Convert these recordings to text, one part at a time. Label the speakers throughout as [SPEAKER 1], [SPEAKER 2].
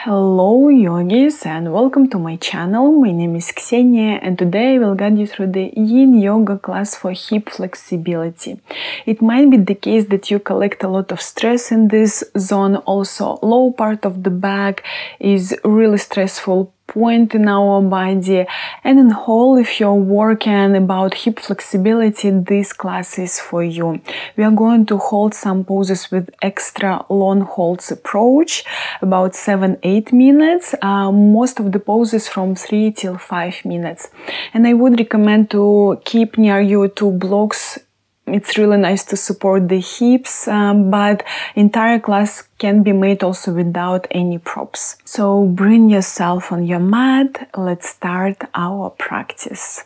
[SPEAKER 1] Hello yogis and welcome to my channel. My name is Ksenia and today I will guide you through the Yin Yoga class for hip flexibility. It might be the case that you collect a lot of stress in this zone. Also, low part of the back is really stressful point in our body, and in whole, if you're working about hip flexibility, this class is for you. We are going to hold some poses with extra long holds approach, about 7-8 minutes, most of the poses from 3 till 5 minutes. And I would recommend to keep near you 2 blocks. It's really nice to support the hips, but entire class can be made also without any props. So bring yourself on your mat. Let's start our practice.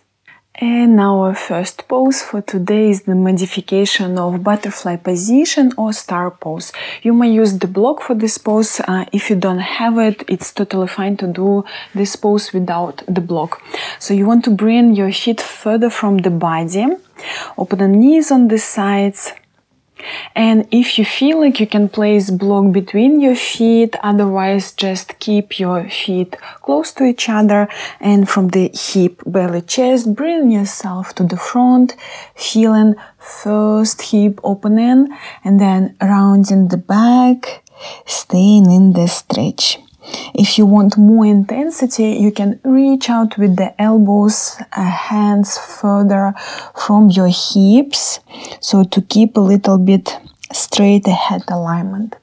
[SPEAKER 1] And our first pose for today is the modification of butterfly position or star pose. You may use the block for this pose. If you don't have it, it's totally fine to do this pose without the block. So you want to bring your feet further from the body. Open the knees on the sides. And if you feel like you can place block between your feet, otherwise just keep your feet close to each other, and from the hip, belly, chest, bring yourself to the front, feeling first hip opening and then rounding the back, staying in the stretch. If you want more intensity, you can reach out with the elbows, hands further from your hips, so to keep a little bit straight ahead alignment.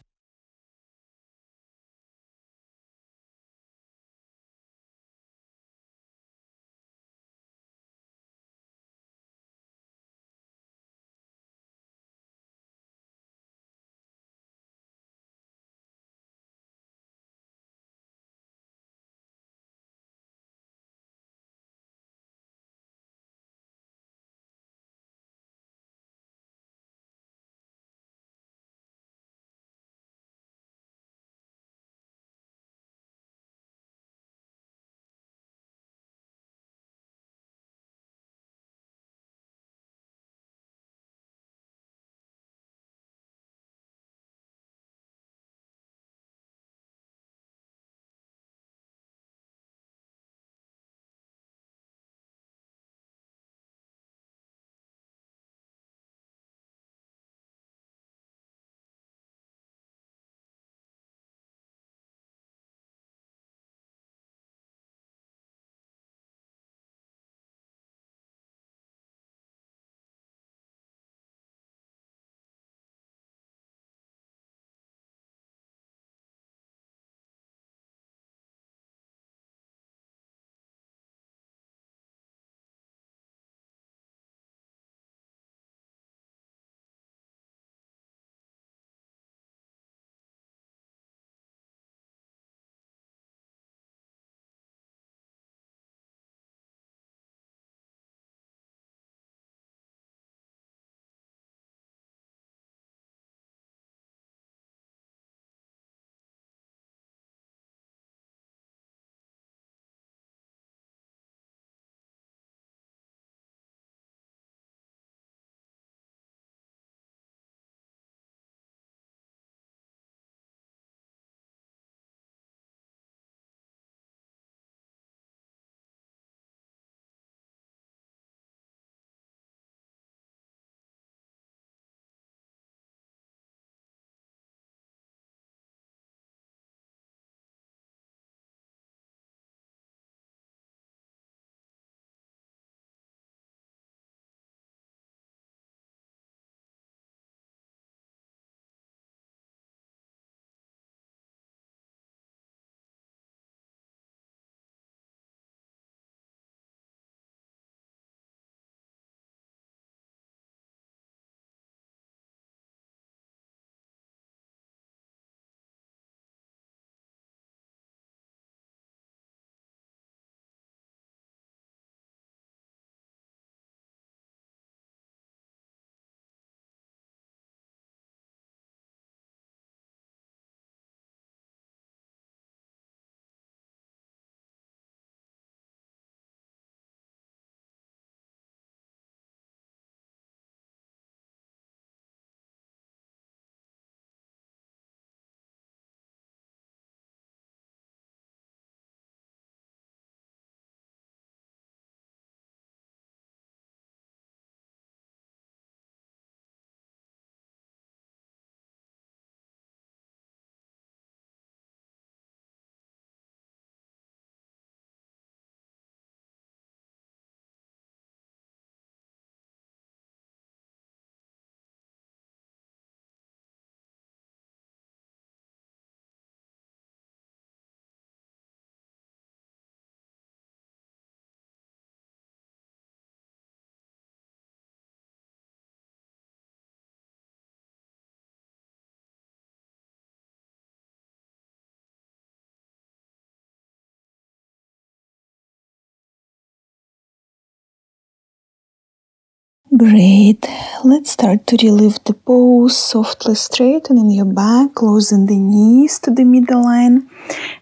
[SPEAKER 1] Great. Let's start to relieve the pose, softly straightening your back, closing the knees to the middle line,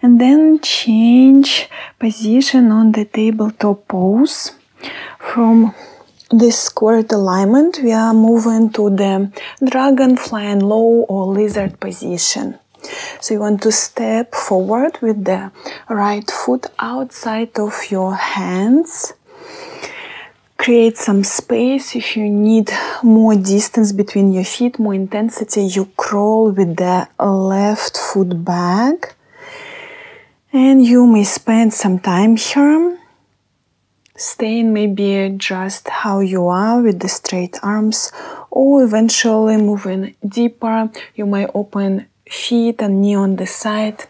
[SPEAKER 1] and then change position on the tabletop pose. From this squared alignment, we are moving to the dragonfly and low or lizard position. So you want to step forward with the right foot outside of your hands. Create some space. If you need more distance between your feet, more intensity, you crawl with the left foot back. And you may spend some time here, staying maybe just how you are with the straight arms, or eventually moving deeper. You may open feet and knee on the side,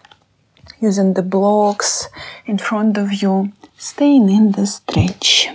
[SPEAKER 1] using the blocks in front of you, staying in the stretch.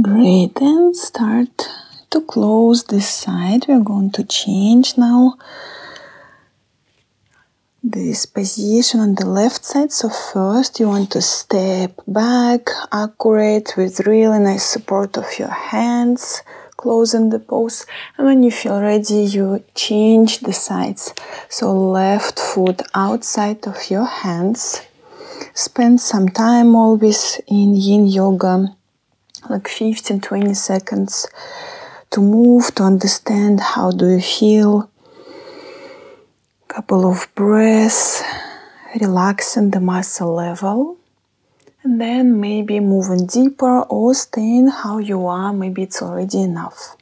[SPEAKER 1] Great, and start to close this side. We're going to change now this position on the left side. So first you want to step back, accurate, with really nice support of your hands, closing the pose. And when you feel ready, you change the sides. So left foot outside of your hands. Spend some time always in Yin Yoga, like 15-20 seconds, to move, to understand how do you feel. Couple of breaths, relaxing the muscle level. And then maybe moving deeper or staying how you are. Maybe it's already enough.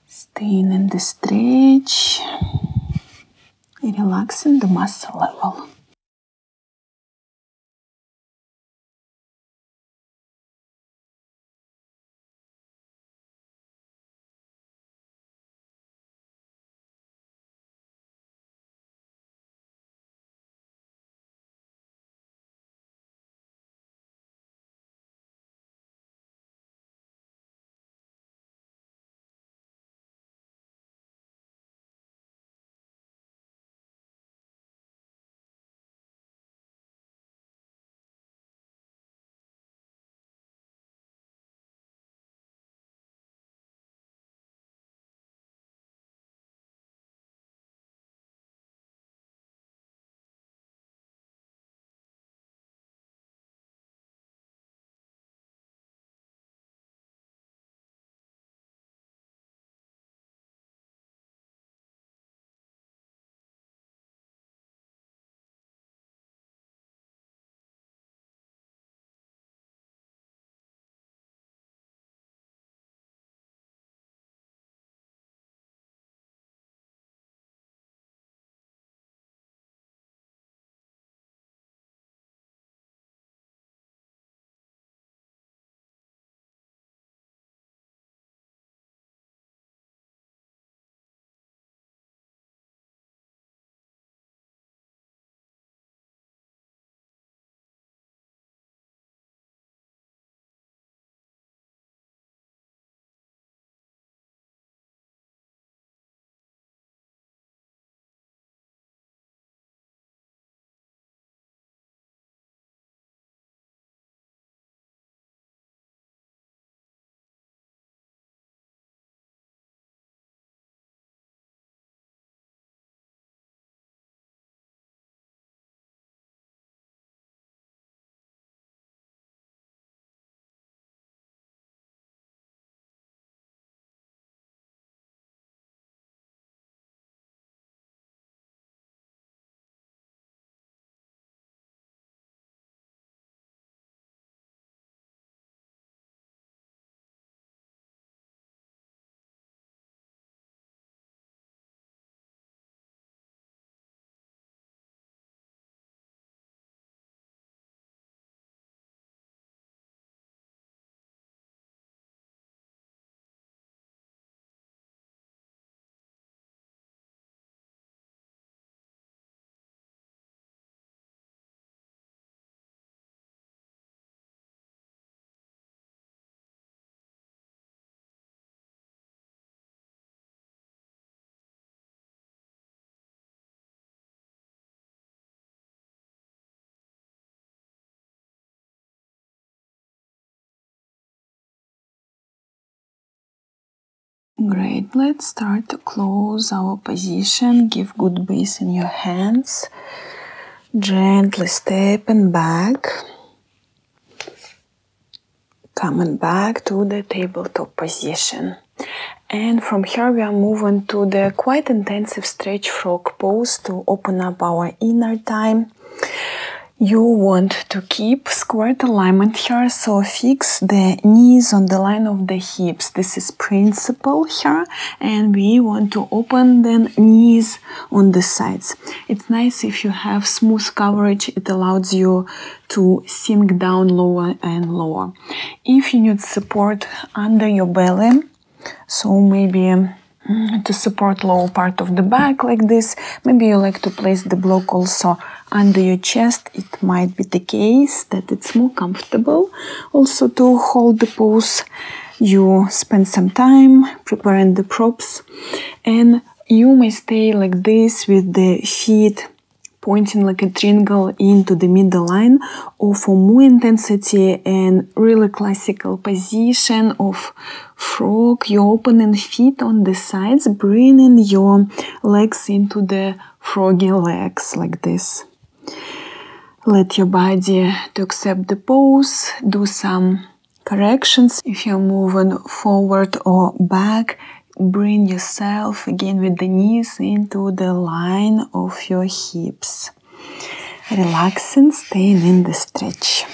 [SPEAKER 1] Staying in the stretch, relaxing the muscle level. Great, let's start to close our position. Give good base in your hands. Gently stepping back. Coming back to the tabletop position. And from here we are moving to the quite intensive stretch frog pose to open up our inner thigh. You want to keep squared alignment here, so fix the knees on the line of the hips. This is principle here, and we want to open the knees on the sides. It's nice if you have smooth coverage. It allows you to sink down lower and lower. If you need support under your belly, so maybe to support lower part of the back like this, maybe you like to place the block also under your chest. It might be the case that it's more comfortable. Also to hold the pose, you spend some time preparing the props, and you may stay like this with the feet pointing like a triangle into the middle line, or for more intensity and really classical position of frog, you're opening feet on the sides, bringing your legs into the froggy legs like this. Let your body to accept the pose, do some corrections. If you're moving forward or back, bring yourself again with the knees into the line of your hips. Relaxing, staying in the stretch.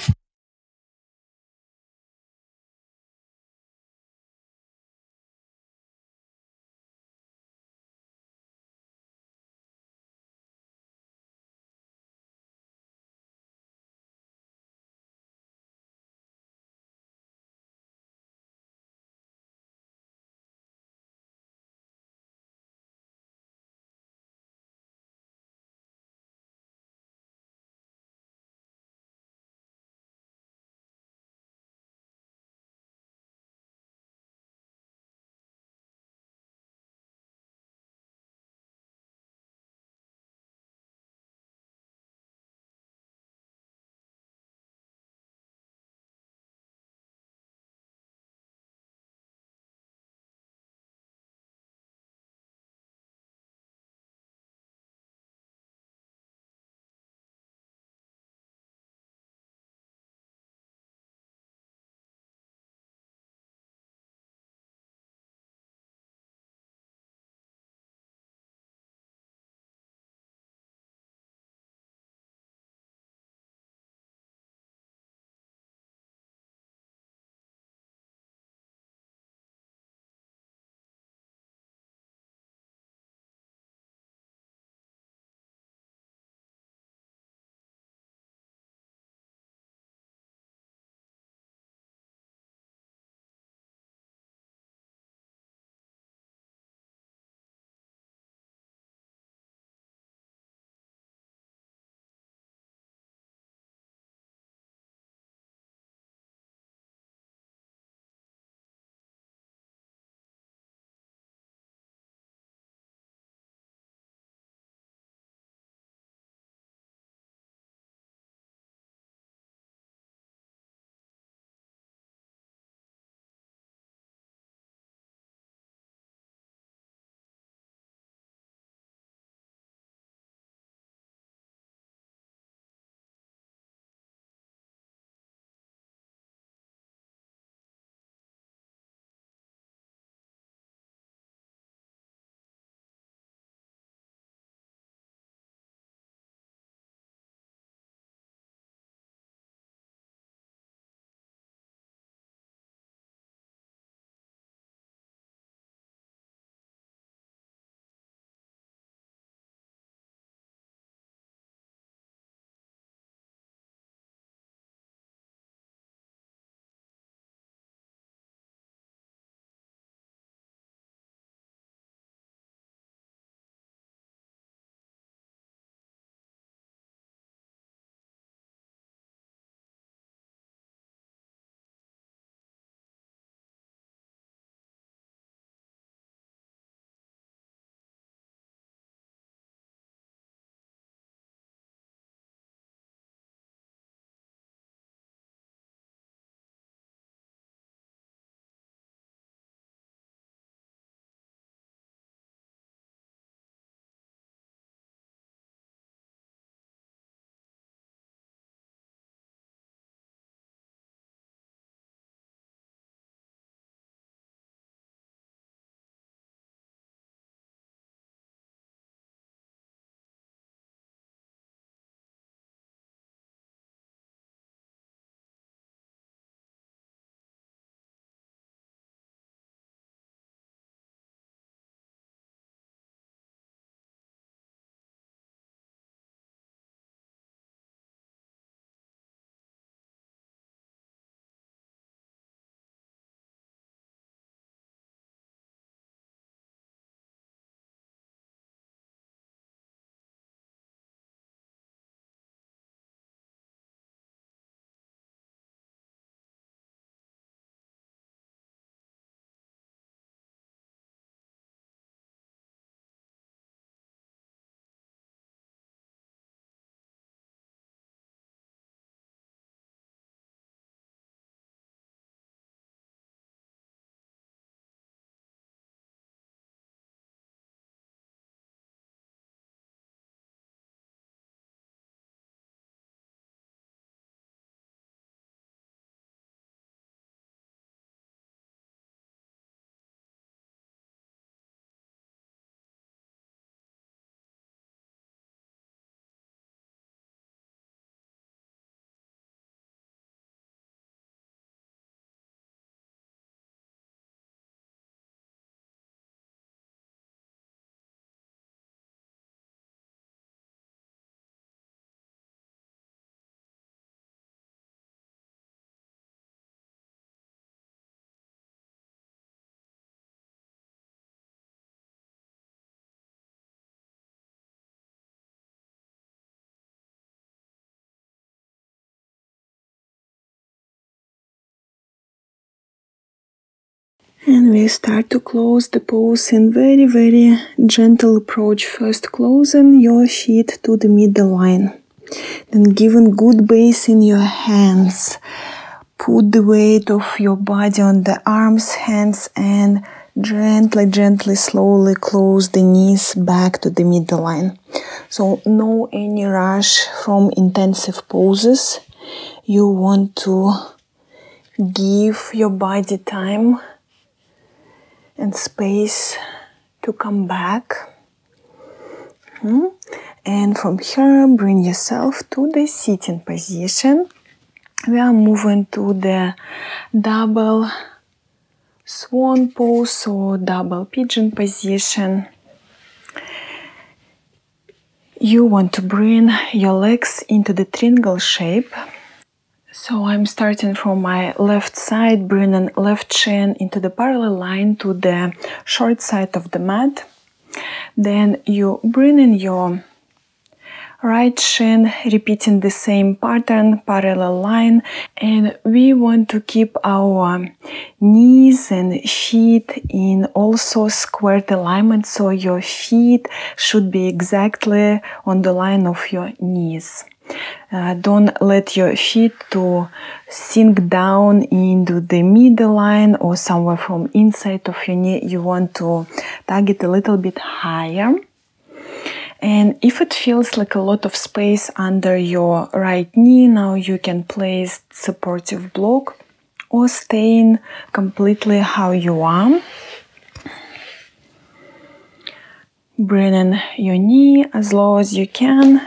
[SPEAKER 1] And we start to close the pose in very gentle approach. First closing your feet to the middle line. Then giving good base in your hands. Put the weight of your body on the arms, hands, and gently, slowly close the knees back to the middle line. So no any rush from intensive poses. You want to give your body time and space to come back. And from here, bring yourself to the sitting position. We are moving to the double swan pose or double pigeon position. You want to bring your legs into the triangle shape. So I'm starting from my left side, bringing left shin into the parallel line to the short side of the mat. Then you bring in your right shin, repeating the same pattern, parallel line. And we want to keep our knees and feet in also squared alignment. So your feet should be exactly on the line of your knees. Don't let your feet to sink down into the middle line or somewhere from inside of your knee. You want to target a little bit higher. And if it feels like a lot of space under your right knee, now you can place supportive block or staying completely how you are. Bringing your knee as low as you can.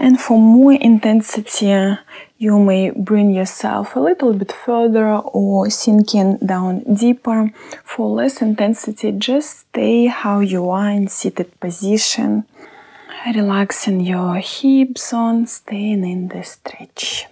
[SPEAKER 1] And for more intensity, you may bring yourself a little bit further or sinking down deeper. For less intensity, just stay how you are in seated position. Relaxing your hips on, staying in the stretch.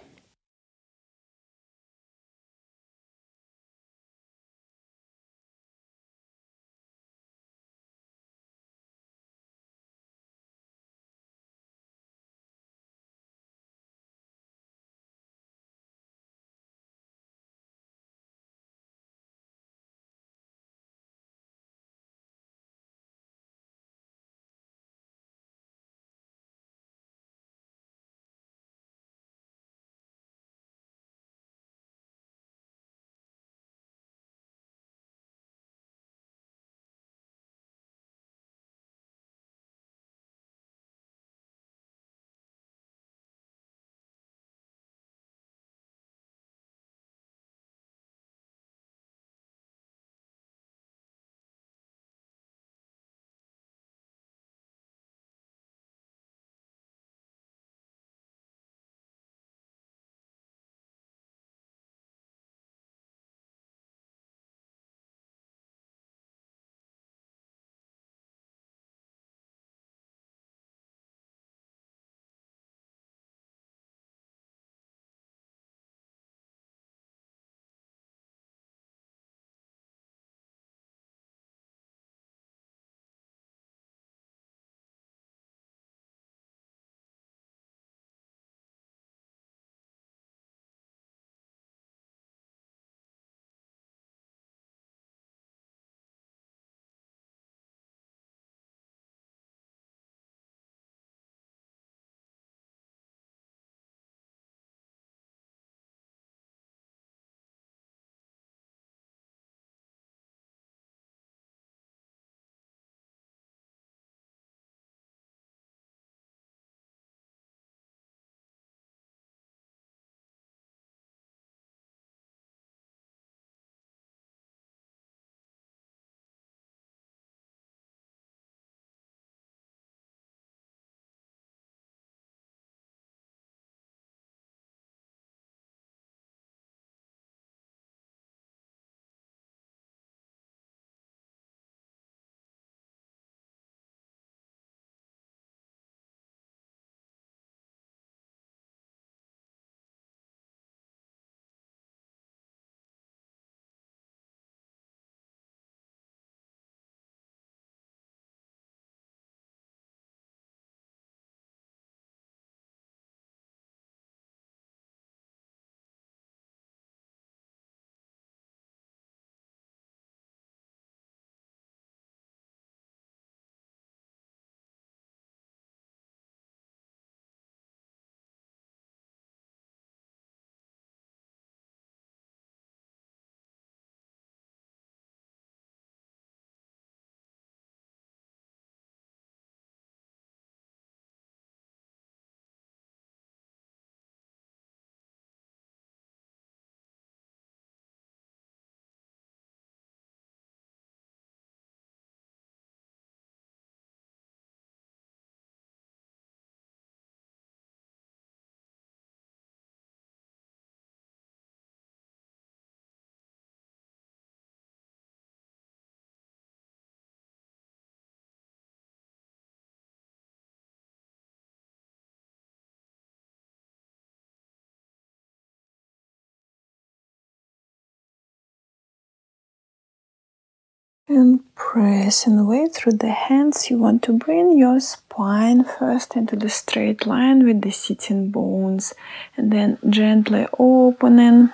[SPEAKER 1] And pressing away through the hands. You want to bring your spine first into the straight line with the sitting bones, and then gently opening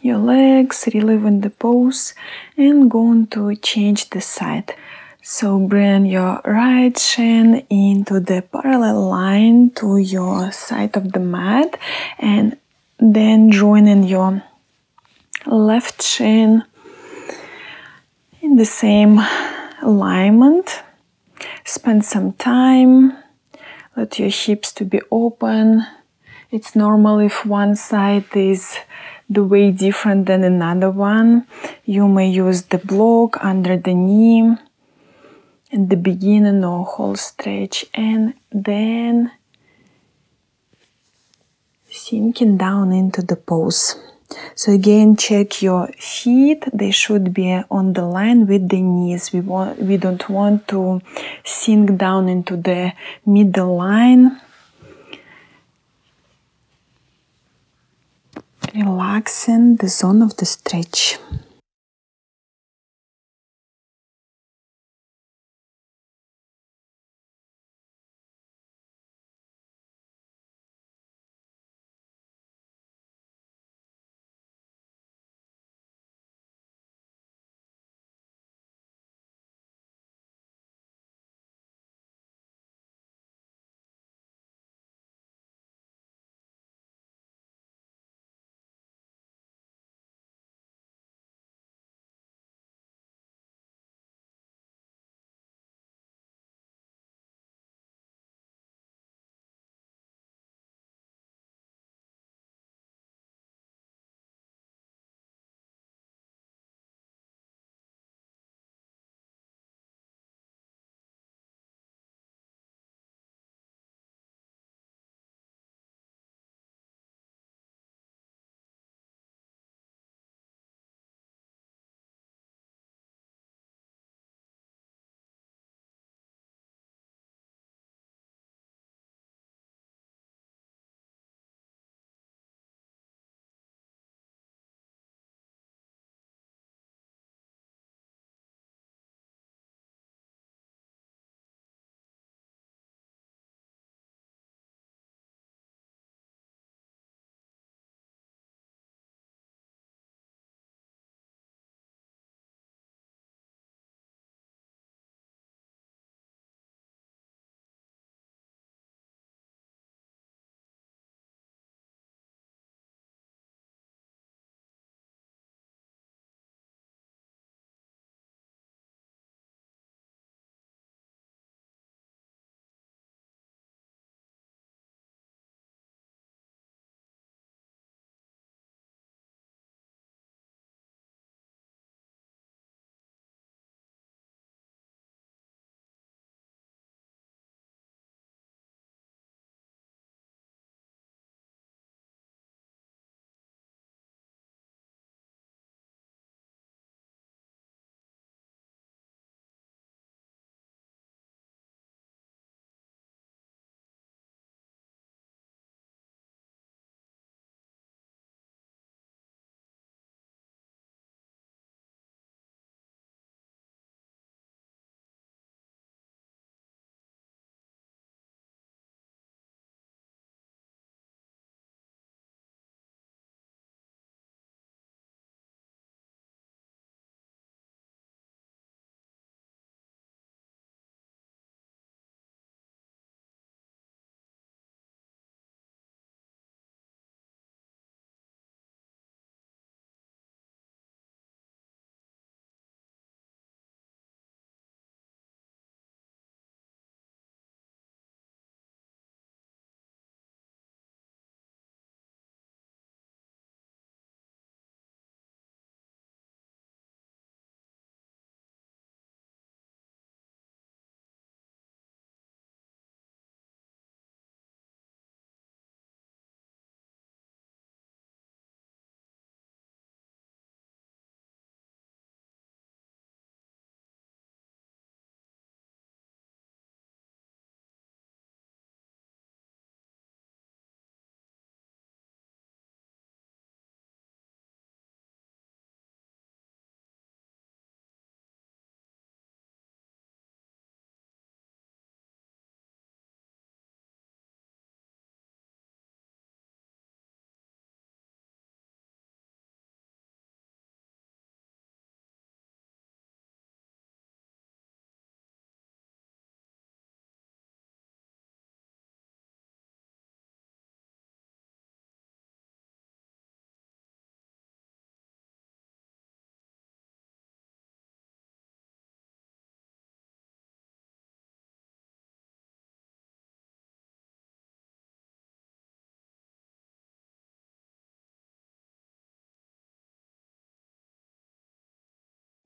[SPEAKER 1] your legs, reliving the pose, and going to change the side. So bring your right shin into the parallel line to your side of the mat, and then joining your left shin in the same alignment. Spend some time. Let your hips to be open. It's normal if one side is the way different than another one. You may use the block under the knee in the beginning or whole stretch, and then sinking down into the pose. So again, check your feet. They should be on the line with the knees. We don't want to sink down into the middle line. Relaxing the zone of the stretch.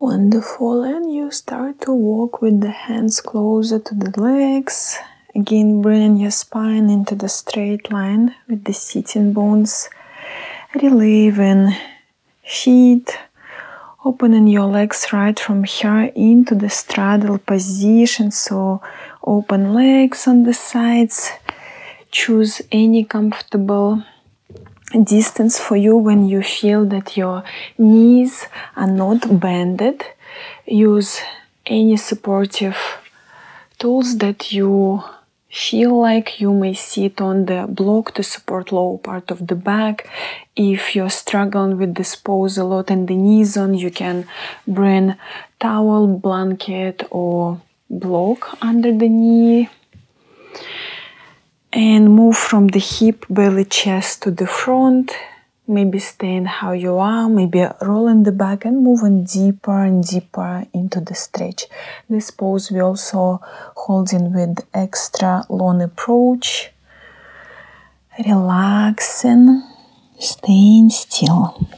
[SPEAKER 1] Wonderful. And you start to walk with the hands closer to the legs. Again, bringing your spine into the straight line with the sitting bones. Relieving feet. Opening your legs right from here into the straddle position. So open legs on the sides. Choose any comfortable distance for you when you feel that your knees are not bended. Use any supportive tools that you feel like. You may sit on the block to support lower part of the back. If you're struggling with this pose a lot in the knee zone, you can bring towel, blanket or block under the knee. And move from the hip, belly, chest to the front. Maybe staying how you are, maybe rolling the back and moving deeper and deeper into the stretch. This pose we also holding with extra long approach. Relaxing, staying still.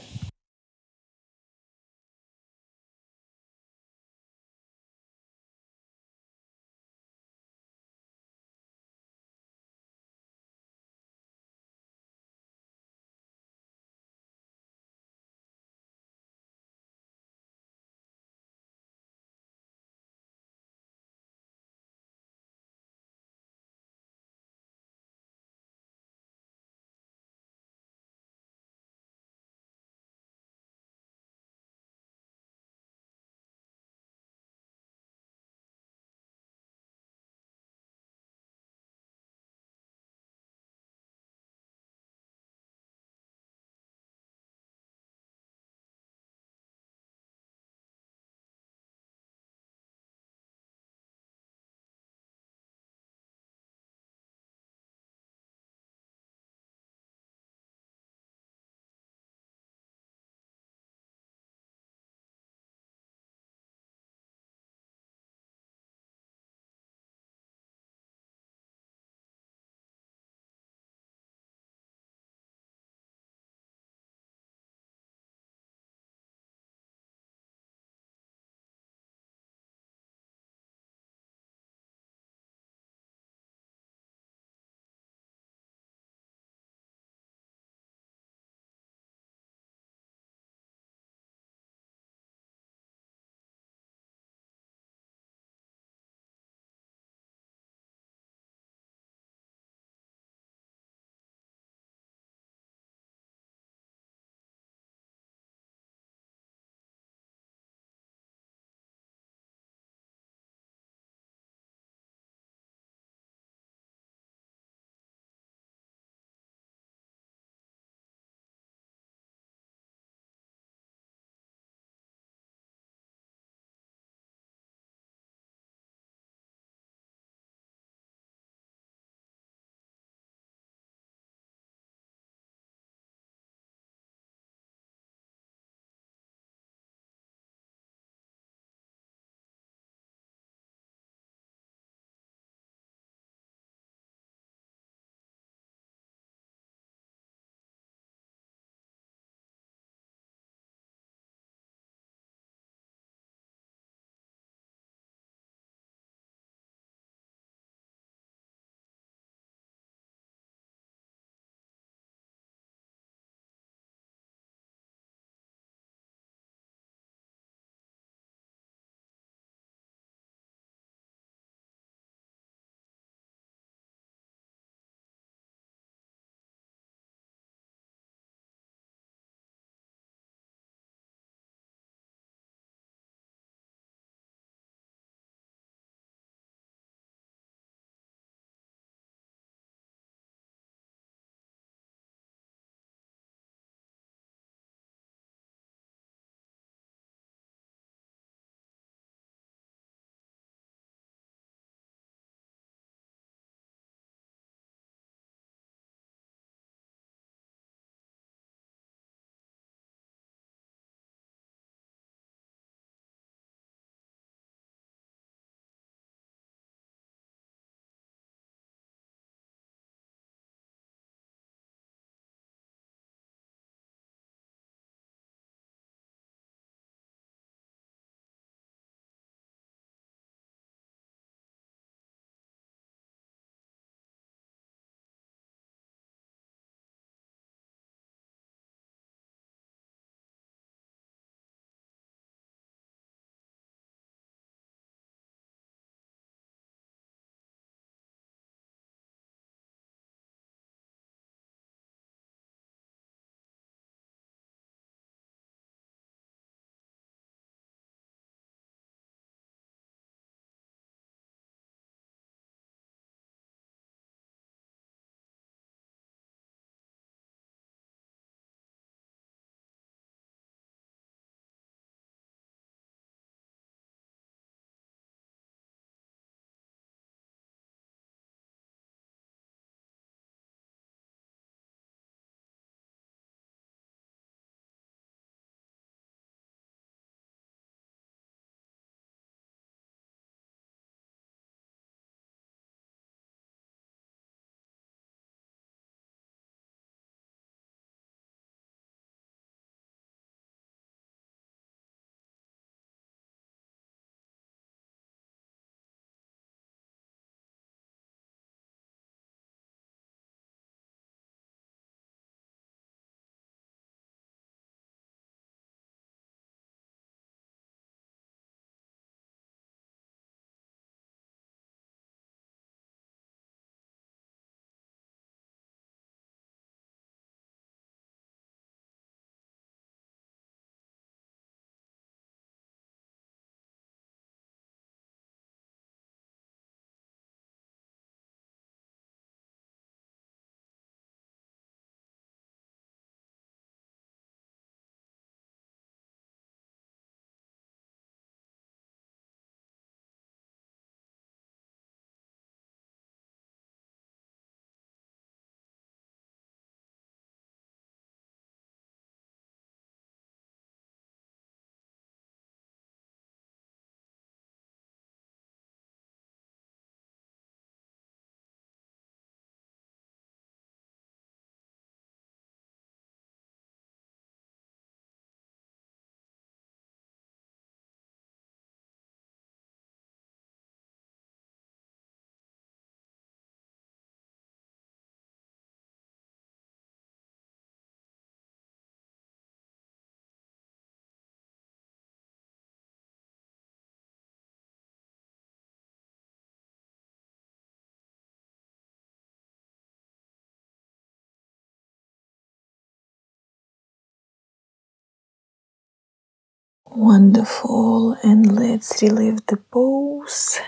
[SPEAKER 1] Wonderful, and let's relieve the pose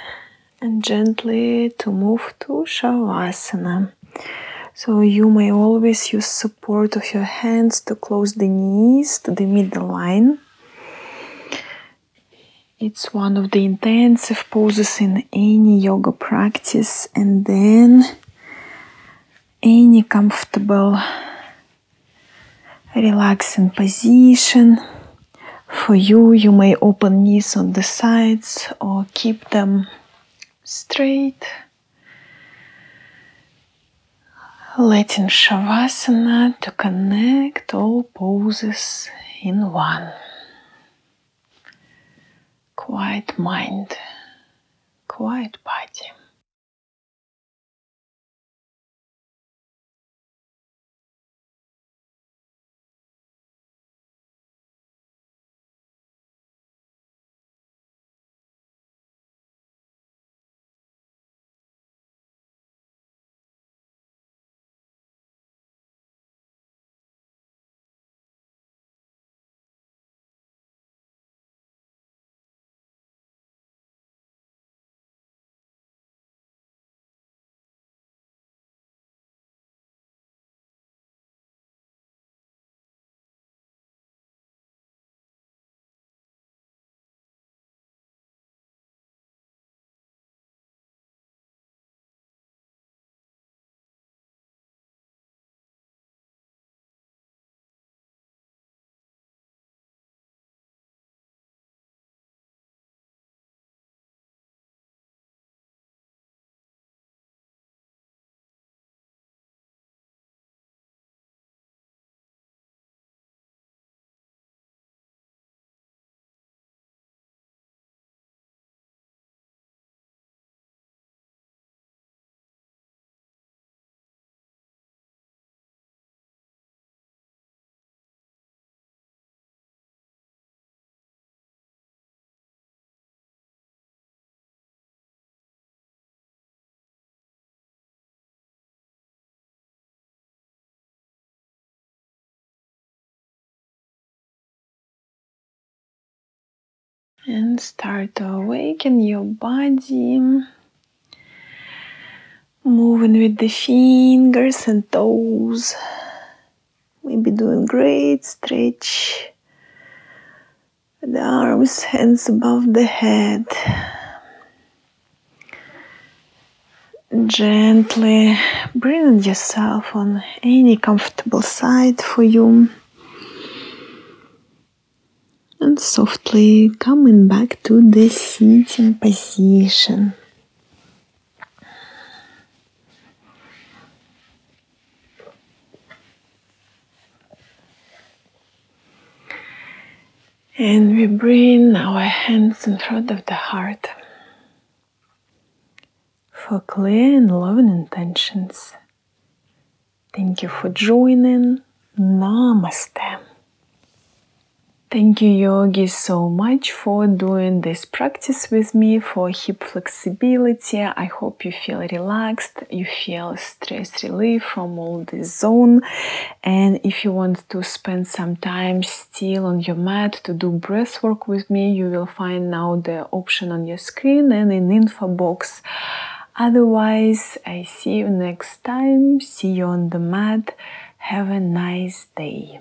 [SPEAKER 1] and gently to move to Shavasana. So you may always use support of your hands to close the knees to the middle line. It's one of the intensive poses in any yoga practice, and then any comfortable relaxing position. For you, you may open knees on the sides or keep them straight. Letting Shavasana to connect all poses in one. Quiet mind, quiet body. And start to awaken your body, moving with the fingers and toes, maybe doing great stretch, the arms, hands above the head. Gently bring yourself on any comfortable side for you. And softly coming back to the sitting position. And we bring our hands in front of the heart for clear and loving intentions. Thank you for joining. Namaste. Thank you, yogis, so much for doing this practice with me for hip flexibility. I hope you feel relaxed, you feel stress relief from all this zone. And if you want to spend some time still on your mat to do breath work with me, you will find now the option on your screen and in info box. Otherwise, I see you next time. See you on the mat. Have a nice day.